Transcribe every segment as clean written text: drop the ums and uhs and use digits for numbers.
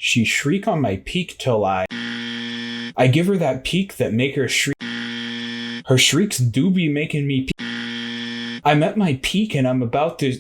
She shriek on my peak till I give her that peak that make her shriek. Her shrieks do be making me I'm at my peak and I'm about to...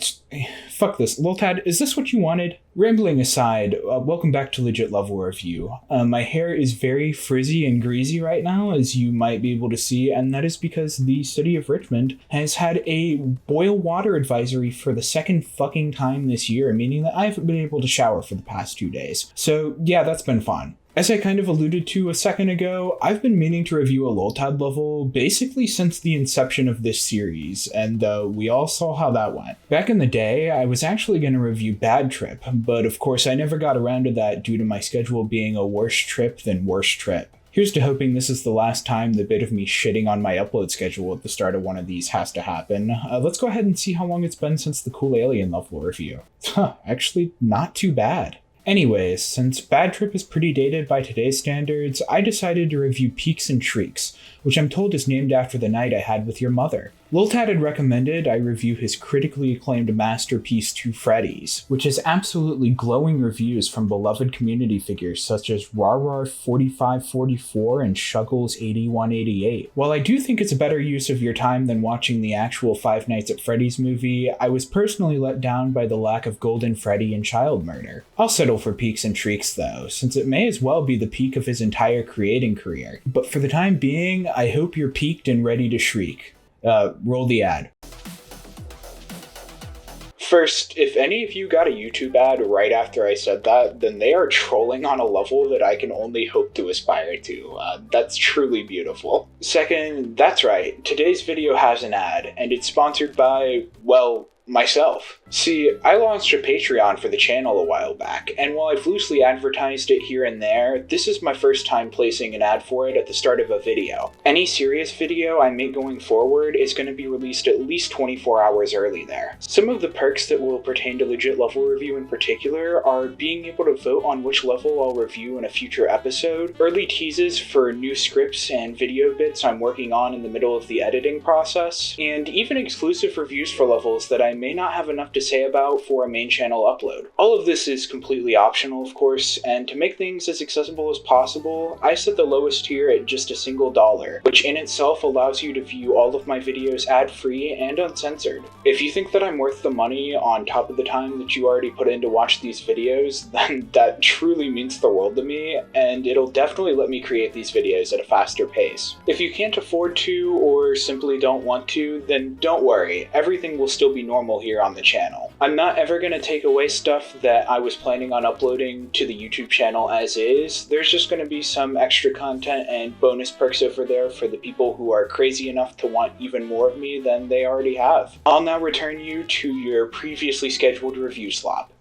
Fuck this. Loltad, is this what you wanted? Rambling aside, welcome back to Legit Level Review. My hair is very frizzy and greasy right now, as you might be able to see, and that is because the city of Richmond has had a boil water advisory for the second fucking time this year, meaning that I haven't been able to shower for the past 2 days. So yeah, that's been fun. As I kind of alluded to a second ago, I've been meaning to review a Loltad level basically since the inception of this series, and we all saw how that went. Back in the day, I was actually going to review Bad Trip, but of course I never got around to that due to my schedule being a worse trip than worse trip. Here's to hoping this is the last time the bit of me shitting on my upload schedule at the start of one of these has to happen. Let's go ahead and see how long it's been since the Cool Alien level review. Actually, not too bad. Anyways, since Bad Trip is pretty dated by today's standards, I decided to review Peaks and Shrieks, which I'm told is named after the night I had with your mother. Loltad had recommended I review his critically acclaimed masterpiece Two Freddies, which has absolutely glowing reviews from beloved community figures such as RarRar4544 and Shuggles8188. While I do think it's a better use of your time than watching the actual Five Nights at Freddy's movie, I was personally let down by the lack of Golden Freddy and child murder. I'll settle for Peaks and Shrieks though, since it may as well be the peak of his entire creating career. But for the time being, I hope you're peaked and ready to shriek. Roll the ad. First, if any of you got a YouTube ad right after I said that, then they are trolling on a level that I can only hope to aspire to. That's truly beautiful. Second, that's right, today's video has an ad, and it's sponsored by, well, myself. See, I launched a Patreon for the channel a while back, and while I've loosely advertised it here and there, this is my first time placing an ad for it at the start of a video. Any serious video I make going forward is going to be released at least 24 hours early there. Some of the perks that will pertain to Legit Level Review in particular are being able to vote on which level I'll review in a future episode, early teases for new scripts and video bits I'm working on in the middle of the editing process, and even exclusive reviews for levels that I may not have enough to say about for a main channel upload. All of this is completely optional, of course, and to make things as accessible as possible, I set the lowest tier at just a single $1, which in itself allows you to view all of my videos ad-free and uncensored. If you think that I'm worth the money on top of the time that you already put in to watch these videos, then that truly means the world to me, and it'll definitely let me create these videos at a faster pace. If you can't afford to, or simply don't want to, then don't worry, everything will still be normal here on the channel. I'm not ever going to take away stuff that I was planning on uploading to the YouTube channel as is. There's just going to be some extra content and bonus perks over there for the people who are crazy enough to want even more of me than they already have. I'll now return you to your previously scheduled review slot.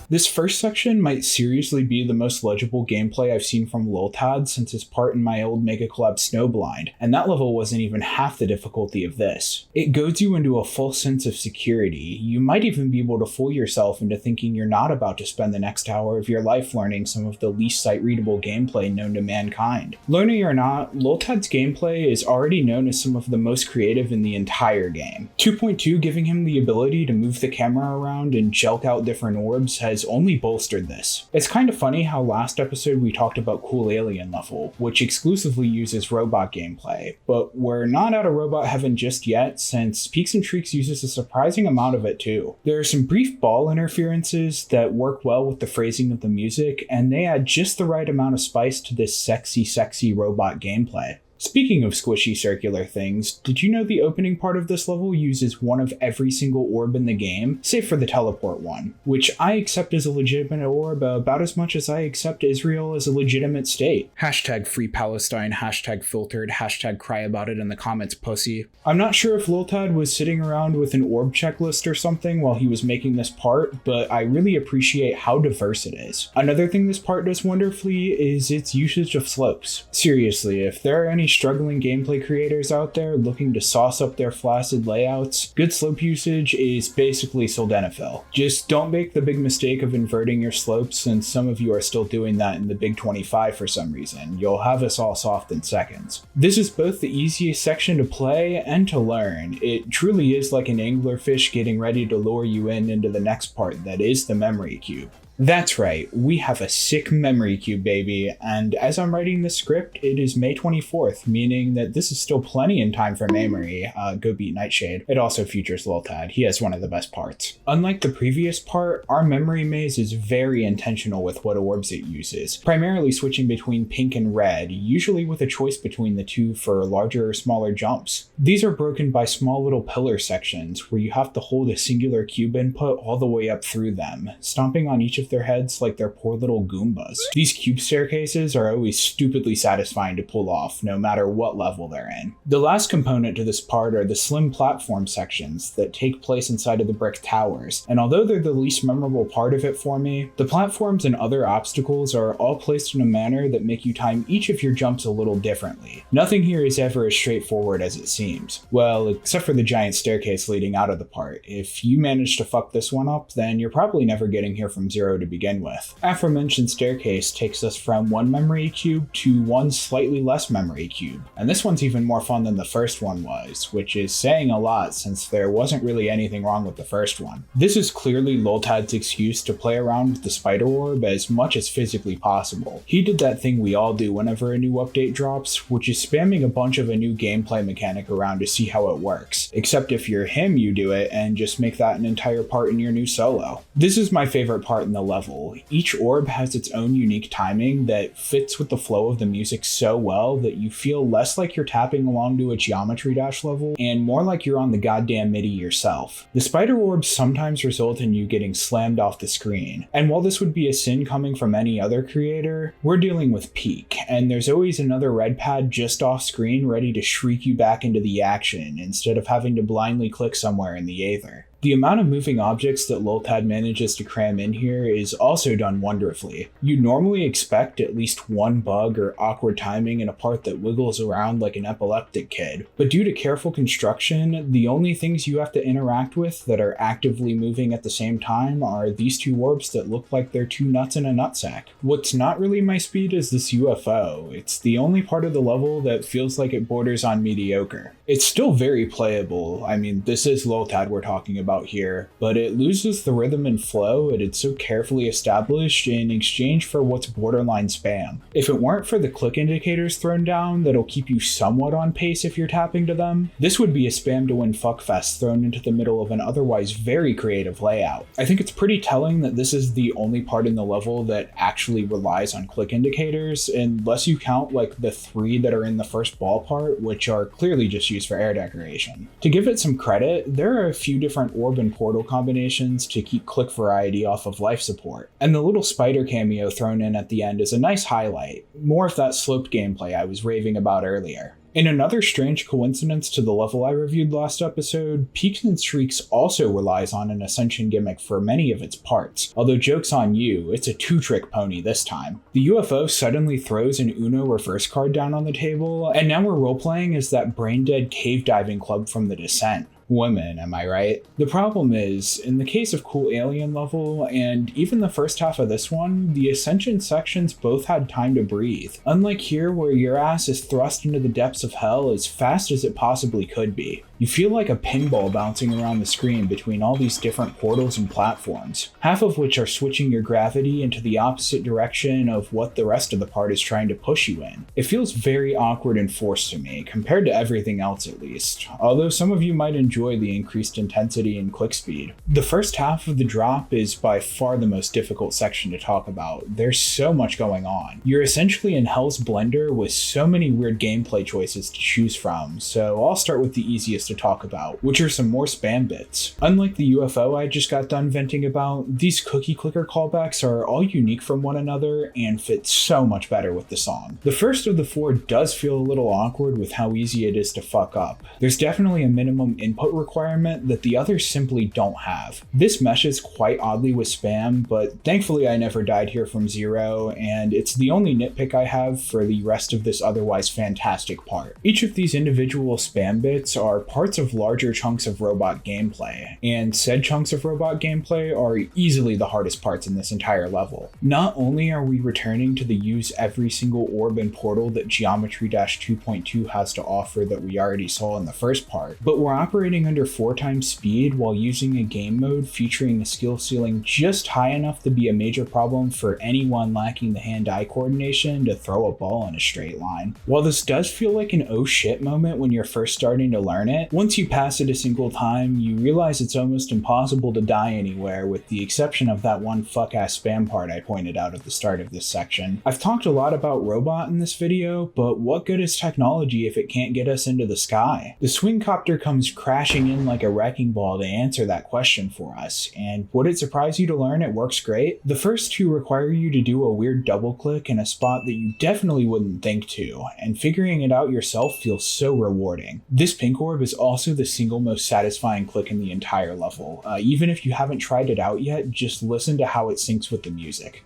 This first section might seriously be the most legible gameplay I've seen from Loltad since his part in my old Mega Collab Snowblind, and that level wasn't even half the difficulty of this. It goads you into a full sense of security. You might even be able to fool yourself into thinking you're not about to spend the next hour of your life learning some of the least sight-readable gameplay known to mankind. Learning or not, Loltad's gameplay is already known as some of the most creative in the entire game. 2.2 giving him the ability to move the camera around and jelk out different orbs has only bolstered this. It's kind of funny how last episode we talked about Cool Alien level, which exclusively uses robot gameplay, but we're not out of robot heaven just yet, since Peaks and Shrieks uses a surprising amount of it too. There are some brief ball interferences that work well with the phrasing of the music, and they add just the right amount of spice to this sexy robot gameplay. Speaking of squishy circular things, did you know the opening part of this level uses one of every single orb in the game, save for the teleport one, which I accept as a legitimate orb about as much as I accept Israel as a legitimate state. Hashtag free Palestine, hashtag filtered, hashtag cry about it in the comments, pussy. I'm not sure if Loltad was sitting around with an orb checklist or something while he was making this part, but I really appreciate how diverse it is. Another thing this part does wonderfully is its usage of slopes. Seriously, if there are any any struggling gameplay creators out there looking to sauce up their flaccid layouts, good slope usage is basically sildenafil. Just don't make the big mistake of inverting your slopes, since some of you are still doing that in the Big 25 for some reason. You'll have us all soft in seconds. This is both the easiest section to play and to learn. It truly is like an anglerfish getting ready to lure you into the next part that is the memory cube. That's right, we have a sick memory cube, baby, and as I'm writing this script, it is May 24th, meaning that this is still plenty in time for memory. Go beat Nightshade. It also features Loltad. He has one of the best parts. Unlike the previous part, our memory maze is very intentional with what orbs it uses, primarily switching between pink and red, usually with a choice between the two for larger or smaller jumps. These are broken by small little pillar sections where you have to hold a singular cube input all the way up through them, stomping on each of their heads like they're poor little Goombas. These cube staircases are always stupidly satisfying to pull off, no matter what level they're in. The last component to this part are the slim platform sections that take place inside of the brick towers, and although they're the least memorable part of it for me, the platforms and other obstacles are all placed in a manner that make you time each of your jumps a little differently. Nothing here is ever as straightforward as it seems. Well, except for the giant staircase leading out of the part. If you manage to fuck this one up, then you're probably never getting here from zero to begin with. Aforementioned staircase takes us from one memory cube to one slightly less memory cube, and this one's even more fun than the first one was, which is saying a lot since there wasn't really anything wrong with the first one. This is clearly Loltad's excuse to play around with the spider orb as much as physically possible. He did that thing we all do whenever a new update drops, which is spamming a bunch of a new gameplay mechanic around to see how it works. Except if you're him, you do it and just make that an entire part in your new solo. This is my favorite part in the level. Each orb has its own unique timing that fits with the flow of the music so well that you feel less like you're tapping along to a Geometry Dash level and more like you're on the goddamn MIDI yourself. The spider orbs sometimes result in you getting slammed off the screen, and while this would be a sin coming from any other creator, we're dealing with peak, and there's always another red pad just off screen ready to shriek you back into the action instead of having to blindly click somewhere in the aether. The amount of moving objects that Loltad manages to cram in here is also done wonderfully. You normally expect at least one bug or awkward timing in a part that wiggles around like an epileptic kid, but due to careful construction, the only things you have to interact with that are actively moving at the same time are these two orbs that look like they're two nuts in a nutsack. What's not really my speed is this UFO. It's the only part of the level that feels like it borders on mediocre. It's still very playable. I mean, this is Loltad we're talking about here, but it loses the rhythm and flow it had so carefully established in exchange for what's borderline spam. If it weren't for the click indicators thrown down that'll keep you somewhat on pace if you're tapping to them, this would be a spam to win fuckfest thrown into the middle of an otherwise very creative layout. I think it's pretty telling that this is the only part in the level that actually relies on click indicators, unless you count like the 3 that are in the first ball part, which are clearly just used for air decoration. To give it some credit, there are a few different orb and portal combinations to keep click variety off of life support, and the little spider cameo thrown in at the end is a nice highlight, more of that sloped gameplay I was raving about earlier. In another strange coincidence to the level I reviewed last episode, Peaks and Shrieks also relies on an ascension gimmick for many of its parts, although joke's on you, it's a 2-trick pony this time. The UFO suddenly throws an Uno reverse card down on the table, and now we're roleplaying as that brain-dead cave diving club from The Descent. Women, am I right? The problem is, in the case of Cool Alien level, and even the first half of this one, the Ascension sections both had time to breathe. Unlike here, where your ass is thrust into the depths of hell as fast as it possibly could be. You feel like a pinball bouncing around the screen between all these different portals and platforms, half of which are switching your gravity into the opposite direction of what the rest of the part is trying to push you in. It feels very awkward and forced to me, compared to everything else at least, although some of you might enjoy the increased intensity and click speed. The first half of the drop is by far the most difficult section to talk about. There's so much going on. You're essentially in Hell's Blender with so many weird gameplay choices to choose from, so I'll start with the easiest to talk about, which are some more spam bits. Unlike the UFO I just got done venting about, these cookie clicker callbacks are all unique from one another and fit so much better with the song. The first of the four does feel a little awkward with how easy it is to fuck up. There's definitely a minimum input requirement that the others simply don't have. This meshes quite oddly with spam, but thankfully I never died here from zero, and it's the only nitpick I have for the rest of this otherwise fantastic part. Each of these individual spam bits are parts of larger chunks of robot gameplay, and said chunks of robot gameplay are easily the hardest parts in this entire level. Not only are we returning to the use every single orb and portal that Geometry 2.2 has to offer that we already saw in the first part, but we're operating under 4 times speed while using a game mode featuring a skill ceiling just high enough to be a major problem for anyone lacking the hand-eye coordination to throw a ball in a straight line. While this does feel like an oh shit moment when you're first starting to learn it, once you pass it a single time, you realize it's almost impossible to die anywhere with the exception of that one fuck-ass spam part I pointed out at the start of this section. I've talked a lot about robot in this video, but what good is technology if it can't get us into the sky? The swing copter comes crashing in like a wrecking ball to answer that question for us, and would it surprise you to learn it works great? The first two require you to do a weird double click in a spot that you definitely wouldn't think to, and figuring it out yourself feels so rewarding. This pink orb is also the single most satisfying click in the entire level. Even if you haven't tried it out yet, just listen to how it syncs with the music.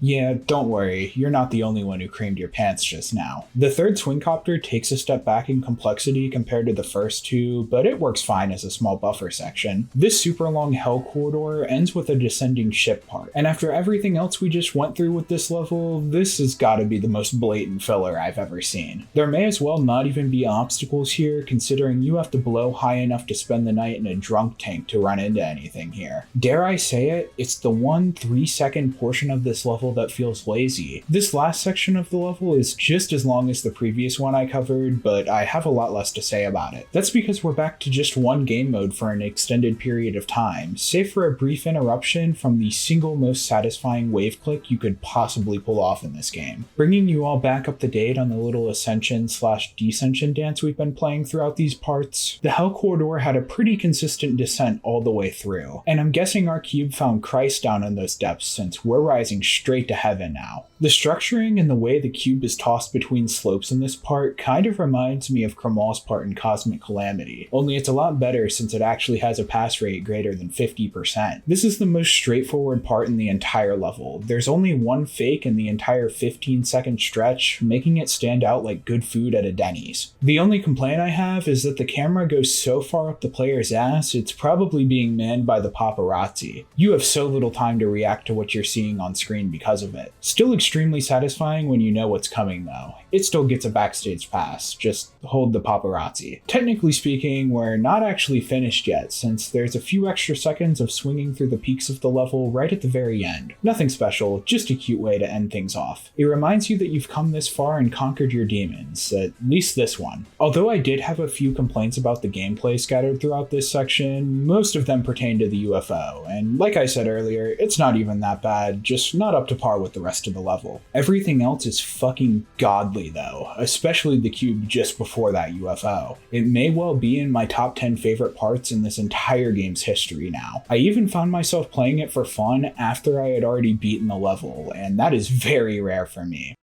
Yeah, don't worry, you're not the only one who creamed your pants just now. The third swingcopter takes a step back in complexity compared to the first two, but it works fine as a small buffer section. This super long hell corridor ends with a descending ship part, and after everything else we just went through with this level, this has gotta be the most blatant filler I've ever seen. There may as well not even be obstacles here, considering you have to blow high enough to spend the night in a drunk tank to run into anything here. Dare I say it, it's the one 3-second portion of this level that feels lazy. This last section of the level is just as long as the previous one I covered, but I have a lot less to say about it. That's because we're back to just one game mode for an extended period of time, save for a brief interruption from the single most satisfying wave click you could possibly pull off in this game. Bringing you all back up to date on the little ascension/descension dance we've been playing throughout these parts, the hell corridor had a pretty consistent descent all the way through, and I'm guessing our cube found Christ down in those depths since we're rising straight to heaven now. The structuring and the way the cube is tossed between slopes in this part kind of reminds me of Kramal's part in Cosmic Calamity, only it's a lot better since it actually has a pass rate greater than 50%. This is the most straightforward part in the entire level. There's only one fake in the entire 15-second stretch, making it stand out like good food at a Denny's. The only complaint I have is that the camera goes so far up the player's ass, it's probably being manned by the paparazzi. You have so little time to react to what you're seeing on screen because of it. Still extremely satisfying when you know what's coming though. It still gets a backstage pass, just hold the paparazzi. Technically speaking, we're not actually finished yet since there's a few extra seconds of swinging through the peaks of the level right at the very end. Nothing special, just a cute way to end things off. It reminds you that you've come this far and conquered your demons, at least this one. Although I did have a few complaints about the gameplay scattered throughout this section, most of them pertain to the UFO, and like I said earlier, it's not even that bad, just not up to par with the rest of the level. Everything else is fucking godly though, especially the cube just before that UFO. It may well be in my top 10 favorite parts in this entire game's history now. I even found myself playing it for fun after I had already beaten the level, and that is very rare for me.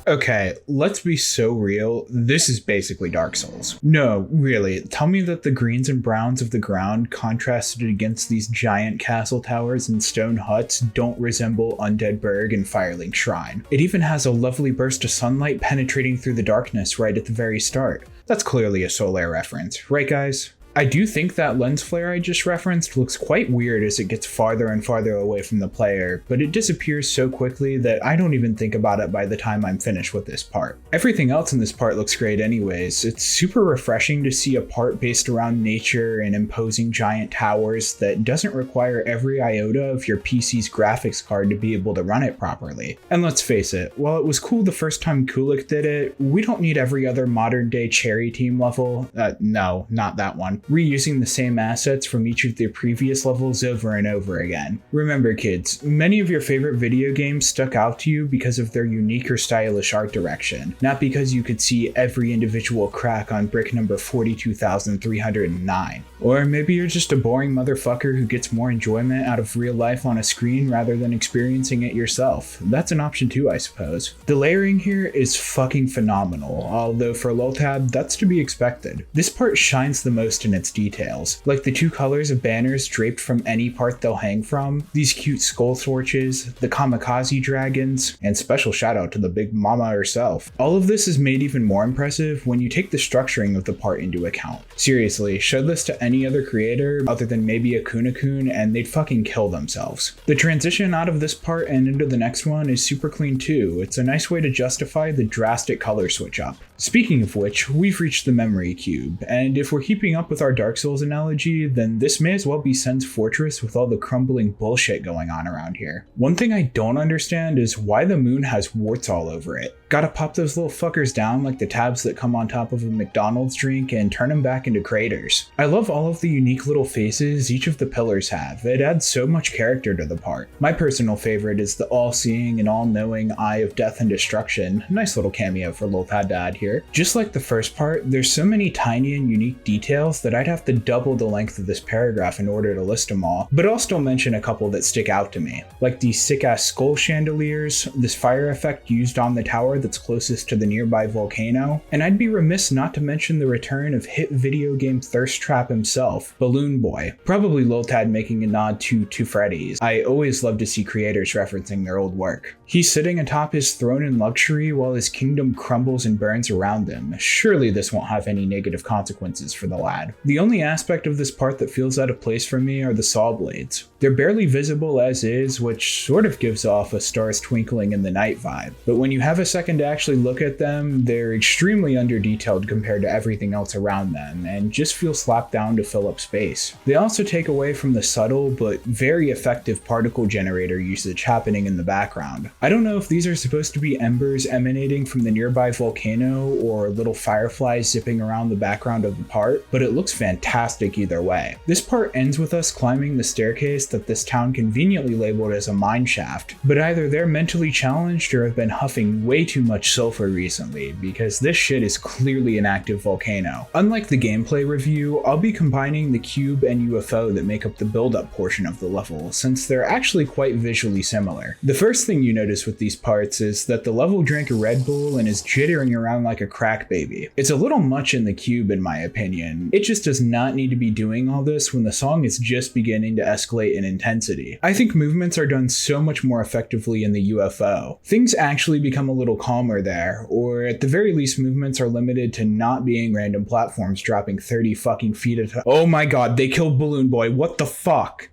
Okay, let's be so real, this is basically Dark Souls. No, really, tell me that the greens and browns of the ground contrasted against these giant castle towers and stone huts don't resemble Undead Burg and Firelink Shrine. It even has a lovely burst of sunlight penetrating through the darkness right at the very start. That's clearly a Solaire reference, right guys? I do think that lens flare I just referenced looks quite weird as it gets farther and farther away from the player, but it disappears so quickly that I don't even think about it by the time I'm finished with this part. Everything else in this part looks great anyways. It's super refreshing to see a part based around nature and imposing giant towers that doesn't require every iota of your PC's graphics card to be able to run it properly. And let's face it, while it was cool the first time Kulik did it, we don't need every other modern day Cherry Team level. No, not that one. reusing the same assets from each of the previous levels over and over again. Remember kids, many of your favorite video games stuck out to you because of their unique or stylish art direction, not because you could see every individual crack on brick number 42,309. Or maybe you're just a boring motherfucker who gets more enjoyment out of real life on a screen rather than experiencing it yourself. That's an option too, I suppose. The layering here is fucking phenomenal, although for Loltad, that's to be expected. This part shines the most in its details, like the two colors of banners draped from any part they'll hang from, these cute skull torches, the kamikaze dragons, and special shout out to the big mama herself. All of this is made even more impressive when you take the structuring of the part into account. Seriously, show this to any other creator other than maybe a Kunakun and they'd fucking kill themselves. The transition out of this part and into the next one is super clean too. It's a nice way to justify the drastic color switch up. Speaking of which, we've reached the memory cube, and if we're keeping up with our Dark Souls analogy, then this may as well be Sen's fortress with all the crumbling bullshit going on around here. One thing I don't understand is why the moon has warts all over it. Gotta pop those little fuckers down like the tabs that come on top of a McDonald's drink and turn them back into craters. I love all of the unique little faces each of the pillars have. It adds so much character to the part. My personal favorite is the all-seeing and all-knowing Eye of Death and Destruction. Nice little cameo for Loltad to add here. Just like the first part, there's so many tiny and unique details that I'd have to double the length of this paragraph in order to list them all, but I'll still mention a couple that stick out to me. Like these sick-ass skull chandeliers, this fire effect used on the tower that's closest to the nearby volcano, and I'd be remiss not to mention the return of hit video game thirst trap himself, Balloon Boy. Probably Loltad making a nod to Freddy's. I always love to see creators referencing their old work. He's sitting atop his throne in luxury while his kingdom crumbles and burns around him. Surely this won't have any negative consequences for the lad. The only aspect of this part that feels out of place for me are the saw blades. They're barely visible as is, which sort of gives off a stars twinkling in the night vibe. But when you have a second to actually look at them, they're extremely under-detailed compared to everything else around them, and just feel slapped down to fill up space. They also take away from the subtle but very effective particle generator usage happening in the background. I don't know if these are supposed to be embers emanating from the nearby volcano or little fireflies zipping around the background of the part, but it looks fantastic either way. This part ends with us climbing the staircase that this town conveniently labeled as a mine shaft, but either they're mentally challenged or have been huffing way too much sulfur recently, because this shit is clearly an active volcano. Unlike the gameplay review, I'll be combining the cube and UFO that make up the build-up portion of the level, since they're actually quite visually similar. The first thing you notice with these parts is that the level drank a Red Bull and is jittering around like a crack baby. It's a little much in the cube in my opinion. It just does not need to be doing all this when the song is just beginning to escalate in intensity. I think movements are done so much more effectively in the UFO. Things actually become a little calmer there, or at the very least movements are limited to not being random platforms dropping 30 fucking feet at a time. Oh my god, they killed Balloon Boy, what the fuck?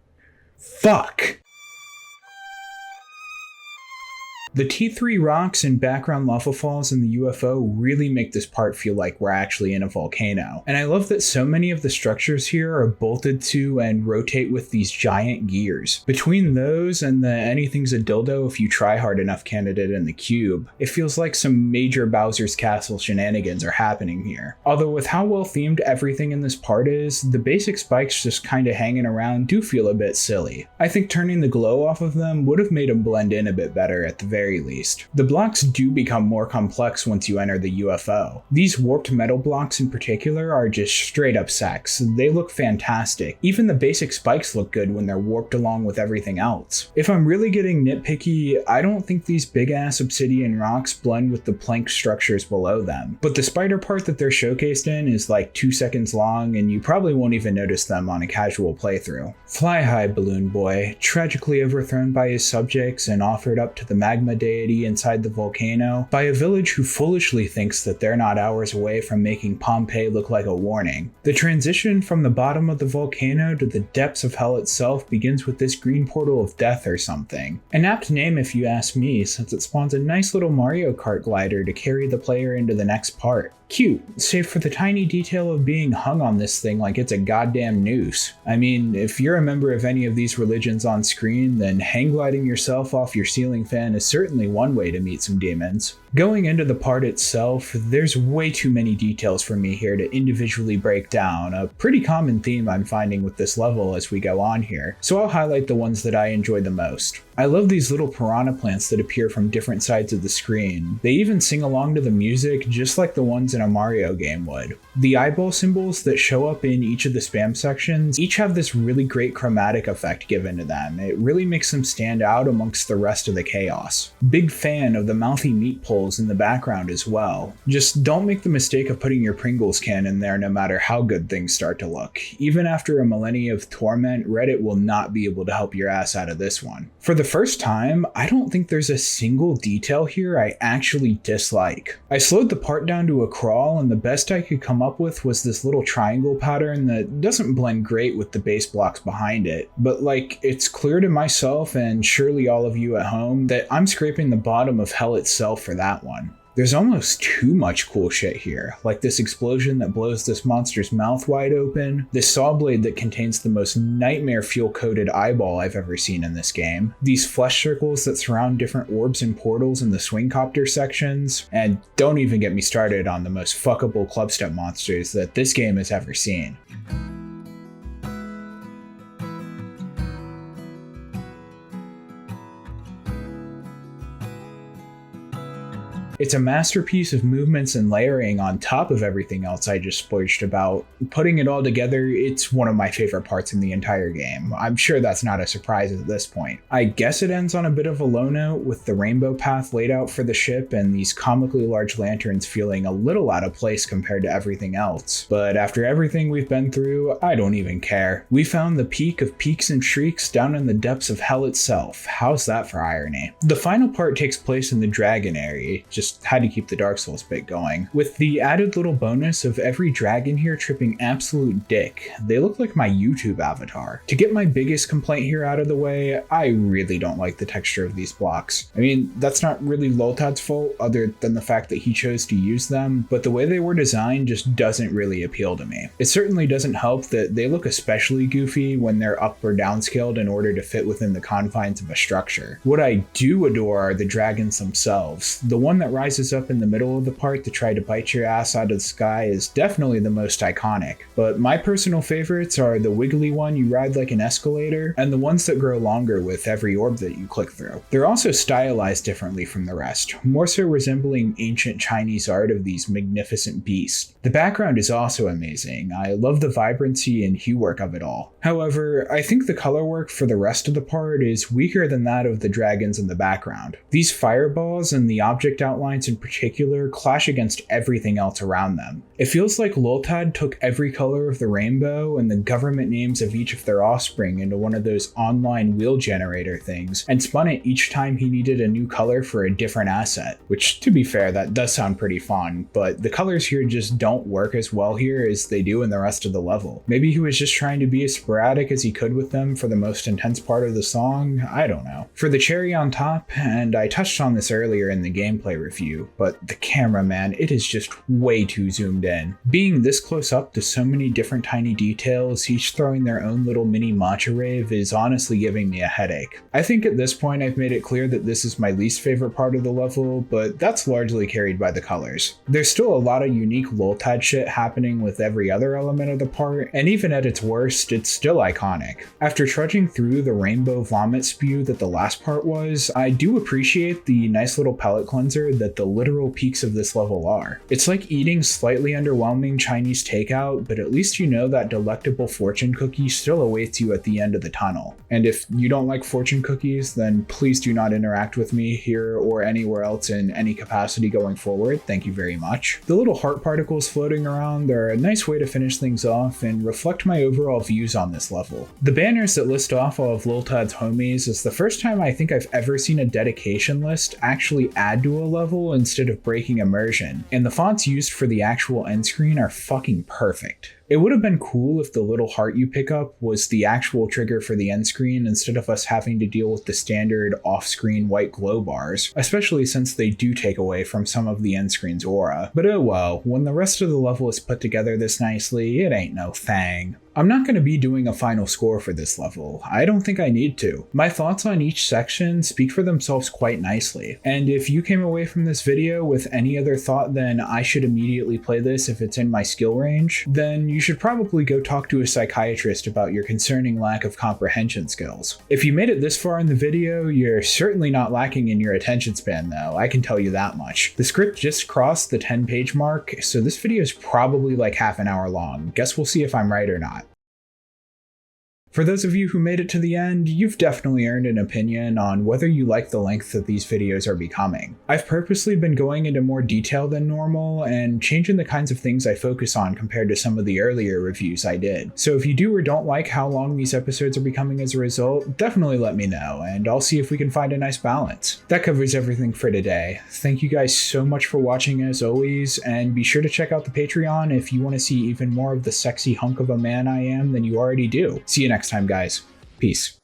Fuck! The T3 rocks and background lava falls in the UFO really make this part feel like we're actually in a volcano. And I love that so many of the structures here are bolted to and rotate with these giant gears. Between those and the anything's a dildo if you try hard enough candidate in the cube, it feels like some major Bowser's Castle shenanigans are happening here. Although with how well themed everything in this part is, the basic spikes just kinda hanging around do feel a bit silly. I think turning the glow off of them would have made them blend in a bit better at the very least. The blocks do become more complex once you enter the UFO. These warped metal blocks in particular are just straight up sex. They look fantastic. Even the basic spikes look good when they're warped along with everything else. If I'm really getting nitpicky, I don't think these big ass obsidian rocks blend with the plank structures below them. But the spider part that they're showcased in is like 2 seconds long and you probably won't even notice them on a casual playthrough. Fly high, Balloon Boy, tragically overthrown by his subjects and offered up to the magma deity inside the volcano by a village who foolishly thinks that they're not hours away from making Pompeii look like a warning. The transition from the bottom of the volcano to the depths of hell itself begins with this green portal of death or something. An apt name if you ask me, since it spawns a nice little Mario Kart glider to carry the player into the next part. Cute, save for the tiny detail of being hung on this thing like it's a goddamn noose. I mean, if you're a member of any of these religions on screen, then hang gliding yourself off your ceiling fan is certainly one way to meet some demons. Going into the part itself, there's way too many details for me here to individually break down, a pretty common theme I'm finding with this level as we go on here, so I'll highlight the ones that I enjoy the most. I love these little piranha plants that appear from different sides of the screen. They even sing along to the music just like the ones in a Mario game would. The eyeball symbols that show up in each of the spam sections each have this really great chromatic effect given to them. It really makes them stand out amongst the rest of the chaos. Big fan of the mouthy meat poles in the background as well. Just don't make the mistake of putting your Pringles can in there no matter how good things start to look. Even after a millennia of torment, Reddit will not be able to help your ass out of this one. For the first time, I don't think there's a single detail here I actually dislike. I slowed the part down to a crawl and the best I could come up with was this little triangle pattern that doesn't blend great with the base blocks behind it, but like it's clear to myself and surely all of you at home that I'm scraping the bottom of hell itself for that one. There's almost too much cool shit here, like this explosion that blows this monster's mouth wide open, this saw blade that contains the most nightmare fuel-coated eyeball I've ever seen in this game, these flesh circles that surround different orbs and portals in the swingcopter sections, and don't even get me started on the most fuckable clubstep monsters that this game has ever seen. It's a masterpiece of movements and layering on top of everything else I just splurged about. Putting it all together, it's one of my favorite parts in the entire game. I'm sure that's not a surprise at this point. I guess it ends on a bit of a low note with the rainbow path laid out for the ship and these comically large lanterns feeling a little out of place compared to everything else. But after everything we've been through, I don't even care. We found the peak of peaks and shrieks down in the depths of hell itself. How's that for irony? The final part takes place in the dragon area, just had to keep the Dark Souls bit going, with the added little bonus of every dragon here tripping absolute dick. They look like my YouTube avatar. To get my biggest complaint here out of the way, I really don't like the texture of these blocks. I mean, that's not really Loltad's fault other than the fact that he chose to use them, but the way they were designed just doesn't really appeal to me. It certainly doesn't help that they look especially goofy when they're up or downscaled in order to fit within the confines of a structure. What I do adore are the dragons themselves. The one that rises up in the middle of the part to try to bite your ass out of the sky is definitely the most iconic, but my personal favorites are the wiggly one you ride like an escalator and the ones that grow longer with every orb that you click through. They're also stylized differently from the rest, more so resembling ancient Chinese art of these magnificent beasts. The background is also amazing. I love the vibrancy and hue work of it all. However, I think the color work for the rest of the part is weaker than that of the dragons in the background. These fireballs and the object outlines in particular clash against everything else around them. It feels like Loltad took every color of the rainbow and the government names of each of their offspring into one of those online wheel generator things and spun it each time he needed a new color for a different asset, which to be fair, that does sound pretty fun, but the colors here just don't work as well here as they do in the rest of the level. Maybe he was just trying to be as sporadic as he could with them for the most intense part of the song, I don't know. For the cherry on top, and I touched on this earlier in the gameplay review, but the camera, man, it is just way too zoomed in. Being this close up to so many different tiny details, each throwing their own little mini matcha rave, is honestly giving me a headache. I think at this point I've made it clear that this is my least favorite part of the level, but that's largely carried by the colors. There's still a lot of unique Loltad shit happening with every other element of the part, and even at its worst, it's still iconic. After trudging through the rainbow vomit spew that the last part was, I do appreciate the nice little palate cleanser that the literal peaks of this level are. It's like eating slightly underwhelming Chinese takeout, but at least you know that delectable fortune cookie still awaits you at the end of the tunnel. And if you don't like fortune cookies, then please do not interact with me here or anywhere else in any capacity going forward. Thank you very much. The little heart particles floating around are a nice way to finish things off and reflect my overall views on this level. The banners that list off all of Loltad's homies is the first time I think I've ever seen a dedication list actually add to a level instead of breaking immersion, and the fonts used for the actual end screen are fucking perfect. It would have been cool if the little heart you pick up was the actual trigger for the end screen instead of us having to deal with the standard off-screen white glow bars, especially since they do take away from some of the end screen's aura. But oh well, when the rest of the level is put together this nicely, it ain't no thing. I'm not going to be doing a final score for this level. I don't think I need to. My thoughts on each section speak for themselves quite nicely, and if you came away from this video with any other thought than I should immediately play this if it's in my skill range, then you should probably go talk to a psychiatrist about your concerning lack of comprehension skills. If you made it this far in the video, you're certainly not lacking in your attention span though, I can tell you that much. The script just crossed the 10-page mark, so this video is probably like half an hour long. Guess we'll see if I'm right or not. For those of you who made it to the end, you've definitely earned an opinion on whether you like the length that these videos are becoming. I've purposely been going into more detail than normal and changing the kinds of things I focus on compared to some of the earlier reviews I did. So if you do or don't like how long these episodes are becoming as a result, definitely let me know and I'll see if we can find a nice balance. That covers everything for today. Thank you guys so much for watching as always, and be sure to check out the Patreon if you want to see even more of the sexy hunk of a man I am than you already do. See you next time, guys. Peace.